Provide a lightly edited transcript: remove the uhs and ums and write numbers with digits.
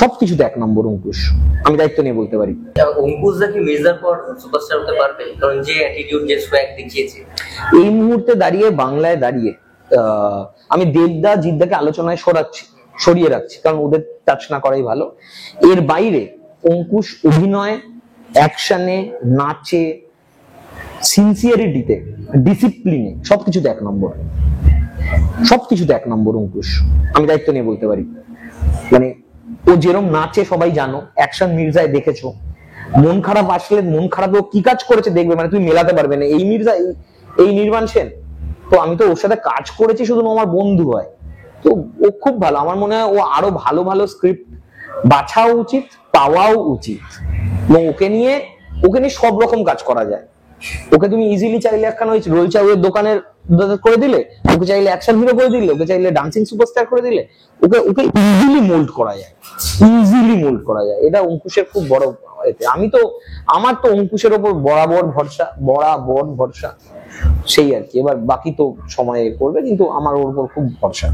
সবকিছুতে 1 নম্বর অঙ্কুশ, আমি দায়িত্ব নিয়ে বলতে পারি। অঙ্কুশ দা কি মির্জার পর সুপারস্টার হতে পারবে? কারণ যে অ্যাটিটিউড, যে সোয়াগ দেখিয়েছে এই মুহূর্তে দাঁড়িয়ে, বাংলায় দাঁড়িয়ে আমি দেবদা জিদ্দাকে আলোচনায় সরিয়ে রাখছি, কারণ ওদের টাচ না করাই ভালো। এর বাইরে অঙ্কুশ অভিনয়, অ্যাকশনে, নাচে, সিনসিয়ারিটিতে, ডিসিপ্লিনে, সবকিছুতে 1 নম্বর, সবকিছুতে 1 নম্বর অঙ্কুশ, আমি দায়িত্ব নিয়ে বলতে পারি। মানে ও যেরকম নাচে সবাই জানো, অ্যাকশন মির্জায় দেখেছো, মন খারাপ আসলে মন খারাপ ও কি কাজ করেছে দেখবে, মানে তুমি মেলাতে পারবে না এই মির্জা এই নির্বাণ সেন। তো আমি তো ওর সাথে কাজ করেছি, শুধু আমার বন্ধু হয়, তো ও খুব ভালো। আমার মনে হয় ও আরো ভালো ভালো স্ক্রিপ্ট বাছাও উচিত, পাওয়াও উচিত, এবং ওকে নিয়ে সব রকম কাজ করা যায়। ওকে তুমি ইজিলি চাইলে একখানা ওই রোল চাউয়ের দোকানের করে দিলে, ওকে চাইলে অ্যাকশন হিরো করে দিলে, ওকে চাইলে ডান্সিং সুপারস্টার করে দিলে, ওকে ইজিলি মোল্ড করা যায়, ইজিলি মোল্ড করা যায়। এটা অঙ্কুশের খুব বড় এতে। আমার তো অঙ্কুশের ওপর বরাবর ভরসা, সেই আর কি। এবার বাকি তো সময়ে করবে, কিন্তু আমার ওর উপর খুব ভরসা।